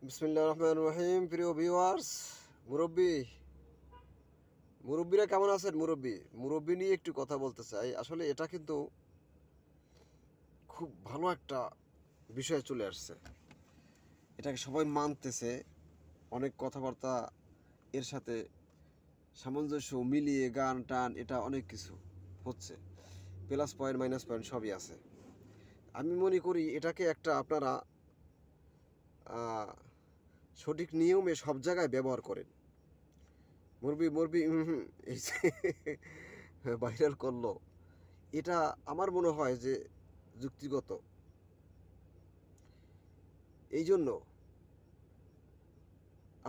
বিসমিল্লাহির রহমানির রহিম। প্রিয় ভিউয়ার্স, মুরব্বীরা কেমন আছেন? মুরব্বী নিয়ে একটু কথা বলতে চাই। আসলে এটা কিন্তু খুব ভালো একটা বিষয় চলে আসছে, এটাকে সবাই মানতেছে। অনেক কথাবার্তা এর সাথে সামঞ্জস্য মিলিয়ে গান টান এটা অনেক কিছু হচ্ছে, প্লাস পয়েন্ট মাইনাস পয়েন্ট সবই আছে। আমি মনে করি এটাকে একটা আপনারা সঠিক নিয়মে সব জায়গায় ব্যবহার করেন। মুরবি এই যে ভাইরাল করলো, এটা আমার মনে হয় যে যুক্তিগত। এই জন্য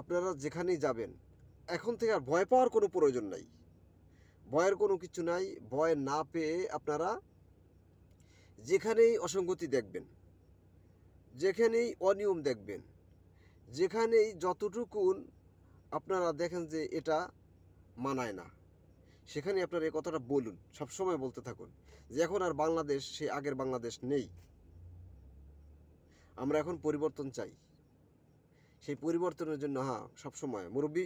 আপনারা যেখানেই যাবেন এখন থেকে আর ভয় পাওয়ার কোনো প্রয়োজন নাই, ভয়ের কোনো কিছু নাই। ভয় না পেয়ে আপনারা যেখানেই অসঙ্গতি দেখবেন, যেখানেই অনিয়ম দেখবেন, যেখানেই যতটুকুন আপনারা দেখেন যে এটা মানায় না, সেখানে আপনারা এই কথাটা বলুন, সবসময় বলতে থাকুন যে এখন আর বাংলাদেশ সেই আগের বাংলাদেশ নেই। আমরা এখন পরিবর্তন চাই। সেই পরিবর্তনের জন্য সবসময় মুরব্বী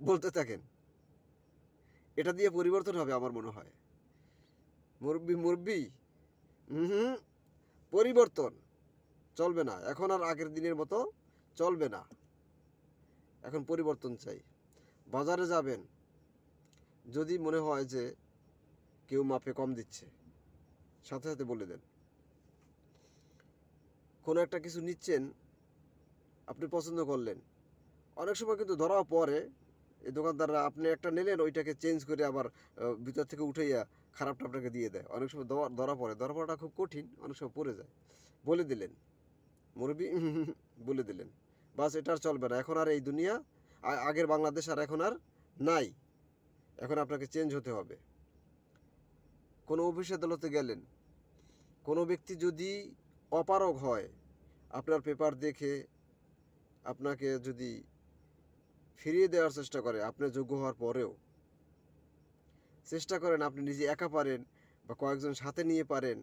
বলতে থাকেন, এটা দিয়ে পরিবর্তন হবে আমার মনে হয়। মুরব্বী পরিবর্তন চলবে না, এখন আর আগের দিনের মতো চলবে না, এখন পরিবর্তন চাই। বাজারে যাবেন, যদি মনে হয় যে কেউ মাপে কম দিচ্ছে, সাথে সাথে বলে দেন। কোনো একটা কিছু নিচ্ছেন, আপনি পছন্দ করলেন, অনেক সময় কিন্তু ধরাও পড়ে এই দোকানদাররা। আপনি একটা নিলেন, ওইটাকে চেঞ্জ করে আবার ভিতর থেকে উঠাইয়া খারাপটা আপনাকে দিয়ে দেয়। অনেক সময় ধরা পড়ে, ধরা পড়াটা খুব কঠিন, অনেক সময় পড়ে যায়। বলে দিলেন মুরব্বী, বলে দিলেন, বাস এটা আর চলবে না, এখন আর এই দুনিয়া আগের বাংলাদেশ আর এখন আর নাই, এখন আপনাকে চেঞ্জ হতে হবে। কোনো অফিস আদালতে গেলেন, কোনো ব্যক্তি যদি অপারগ হয়, আপনার পেপার দেখে আপনাকে যদি ফিরিয়ে দেওয়ার চেষ্টা করে, আপনি যোগ্য হওয়ার পরেও চেষ্টা করেন আপনি নিজে একা পারেন বা কয়েকজন সাথে নিয়ে পারেন,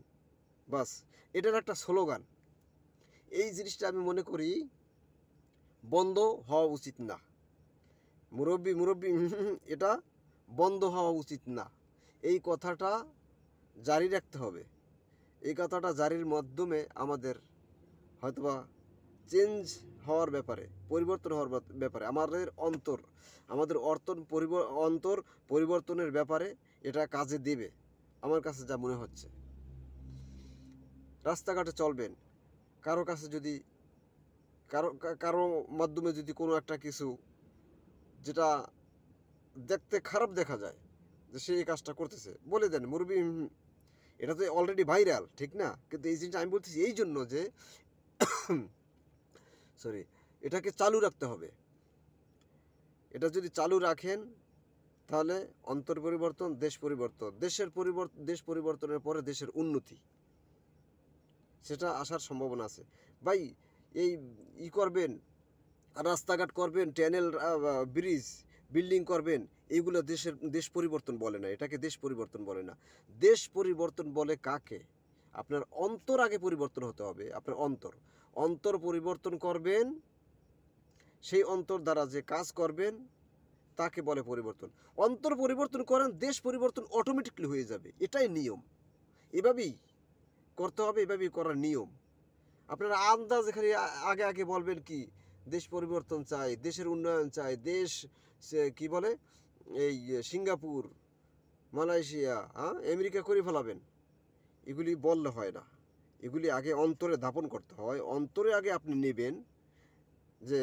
বাস এটার একটা স্লোগান। এই জিনিসটা আমি মনে করি বন্ধ হওয়া উচিত না। মুরব্বী এটা বন্ধ হওয়া উচিত না। এই কথাটা জারি রাখতে হবে। এই কথাটা জারির মাধ্যমে আমাদের হয়তোবা চেঞ্জ হওয়ার ব্যাপারে, পরিবর্তন হওয়ার ব্যাপারে, আমাদের অন্তর পরিবর্তনের ব্যাপারে এটা কাজে দেবে আমার কাছে যা মনে হচ্ছে। রাস্তাঘাটে চলবেন, কারো কাছে যদি কারো মাধ্যমে যদি কোনো একটা কিছু যেটা দেখতে খারাপ দেখা যায় যে সে এই কাজটা করতেছে, বলে দেন মুরব্বী এটা তো অলরেডি ভাইরাল, ঠিক না? কিন্তু এই জিনিসটা আমি বলতেছি এই জন্য যে সরি, এটাকে চালু রাখতে হবে। এটা যদি চালু রাখেন তাহলে অন্তর পরিবর্তন, দেশ পরিবর্তন, দেশ পরিবর্তনের পরে দেশের উন্নতি, সেটা আসার সম্ভাবনা আছে। ভাই এই করবেন, রাস্তাঘাট করবেন, ট্যানেল, ব্রিজ, বিল্ডিং করবেন, এইগুলো দেশ পরিবর্তন বলে না, এটাকে দেশ পরিবর্তন বলে না। দেশ পরিবর্তন বলে কাকে? আপনার অন্তর আগে পরিবর্তন হতে হবে। আপনার অন্তর পরিবর্তন করবেন, সেই অন্তর দ্বারা যে কাজ করবেন তাকে বলে পরিবর্তন। অন্তর পরিবর্তন করেন, দেশ পরিবর্তন অটোমেটিকলি হয়ে যাবে, এটাই নিয়ম। এভাবেই করতে হবে, এভাবেই করার নিয়ম। আপনারা আন্দাজ এখানে আগে আগে বলবেন কি দেশ পরিবর্তন চাই, দেশের উন্নয়ন চাই, দেশ কি বলে এই সিঙ্গাপুর, মালয়েশিয়া, আমেরিকা করে ফেলাবেন, এগুলি বললে হয় না। এগুলি আগে অন্তরে ধাপন করতে হয়। অন্তরে আগে আপনি নেবেন যে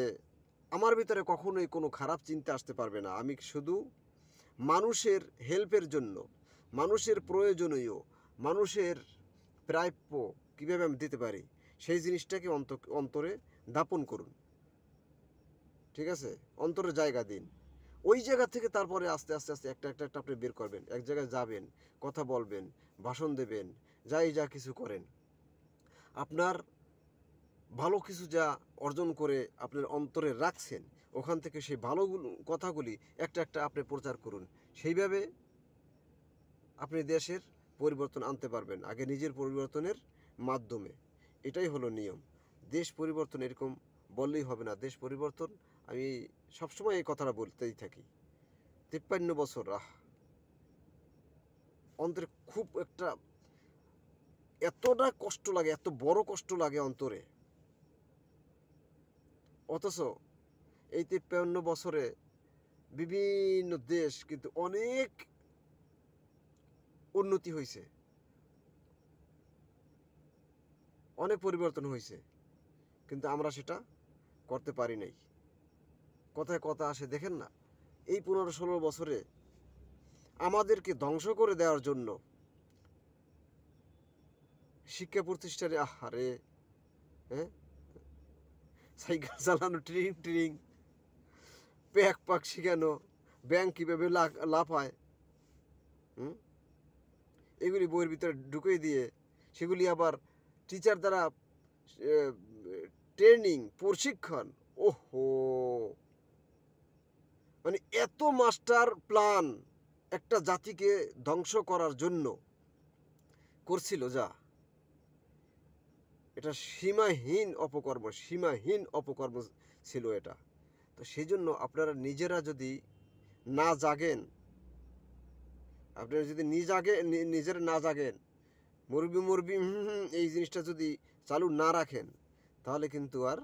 আমার ভিতরে কখনোই কোনো খারাপ চিন্তা আসতে পারবে না, আমি শুধু মানুষের হেল্পের জন্য, মানুষের প্রয়োজনীয়, মানুষের প্রাপ্য কীভাবে আমি দিতে পারি সেই জিনিসটাকে অন্তরে দাপন করুন। ঠিক আছে? অন্তরে জায়গা দিন। ওই জায়গা থেকে তারপরে আস্তে আস্তে আস্তে একটা একটা একটা আপনি বের করবেন। এক জায়গায় যাবেন, কথা বলবেন, ভাষণ দেবেন, যা কিছু করেন, আপনার ভালো কিছু যা অর্জন করে আপনার অন্তরে রাখছেন, ওখান থেকে সেই ভালো কথাগুলি একটা একটা আপনি প্রচার করুন। সেইভাবে আপনি দেশের পরিবর্তন আনতে পারবেন, আগে নিজের পরিবর্তনের মাধ্যমে। এটাই হলো নিয়ম। দেশ পরিবর্তন এরকম বললেই হবে না। দেশ পরিবর্তন, আমি সবসময় এই কথাটা বলতেই থাকি। 53 বছর, অন্তরে খুব একটা এতটা কষ্ট লাগে, এত বড় কষ্ট লাগে অন্তরে। অথচ এই 53 বছরে বিভিন্ন দেশ কিন্তু অনেক উন্নতি হয়েছে, অনেক পরিবর্তন হয়েছে, কিন্তু আমরা সেটা করতে পারি নাই। কথায় কথা আসে, দেখেন না, এই 15-16 বছরে আমাদেরকে ধ্বংস করে দেওয়ার জন্য শিক্ষা প্রতিষ্ঠানে আহারে, হ্যাঁ, সাইকেল চালানো, ট্রিং ট্রিং, প্যাক পাক শিখানো, ব্যাংক কীভাবে লাফায়, এগুলি বইয়ের ভিতরে ঢুকিয়ে দিয়ে সেগুলি আবার টিচার দ্বারা ট্রেনিং, প্রশিক্ষণ, ওহো, মানে এত মাস্টার প্ল্যান একটা জাতিকে ধ্বংস করার জন্য করছিল, যা এটা সীমাহীন অপকর্ম, সীমাহীন অপকর্ম ছিল এটা। তো সেই জন্য আপনারা নিজেরা যদি না জাগেন, আপনারা যদি নিজেরা না জাগেন, মুরবি এই জিনিসটা যদি চালু না রাখেন, তাহলে কিন্তু আর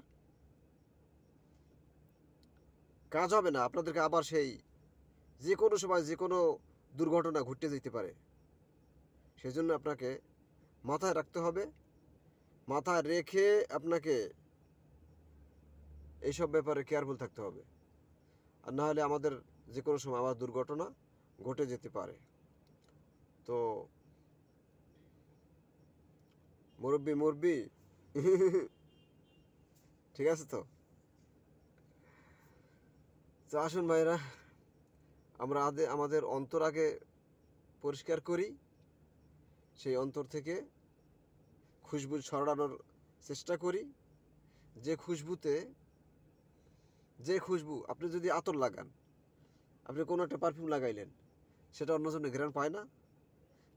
কাজ হবে না। আপনাদেরকে আবার সেই যে কোনো সময় যে কোনো দুর্ঘটনা ঘটতে যেতে পারে। সেজন্য আপনাকে মাথায় রাখতে হবে, মাথায় রেখে আপনাকে এইসব ব্যাপারে কেয়ারফুল থাকতে হবে। আর না হলে আমাদের যে কোনো সময় আবার দুর্ঘটনা ঘটে যেতে পারে। তো মুরব্বি ঠিক আছে তো? তো আসুন ভাইরা, আমরা আমাদের অন্তর আগে পরিষ্কার করি, সেই অন্তর থেকে খুশবু ছড়ানোর চেষ্টা করি। যে খুশবু আপনি যদি আতর লাগান, আপনি কোনো একটা পারফিউম লাগাইলেন, সেটা অন্যজনে ঘ্রাণ পায় না।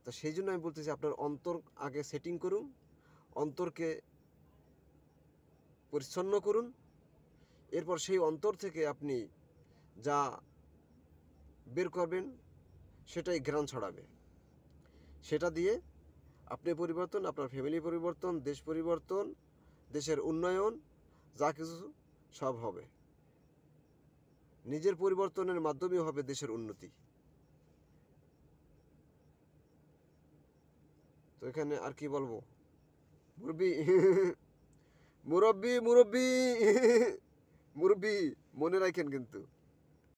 তো সেই জন্য আমি বলতেছি, আপনার অন্তর আগে সেটিং করুন, অন্তরকে পরিচ্ছন্ন করুন। এরপর সেই অন্তর থেকে আপনি যা বের করবেন সেটাই ঘ্রাণ ছড়াবে। সেটা দিয়ে আপনি পরিবর্তন, আপনার ফ্যামিলি পরিবর্তন, দেশ পরিবর্তন, দেশের উন্নয়ন, যা কিছু সব হবে। নিজের পরিবর্তনের মাধ্যমেই হবে দেশের উন্নতি। তো এখানে আর কি বলবো, মুরব্বি মুরব্বি মনে রাখেন কিন্তু।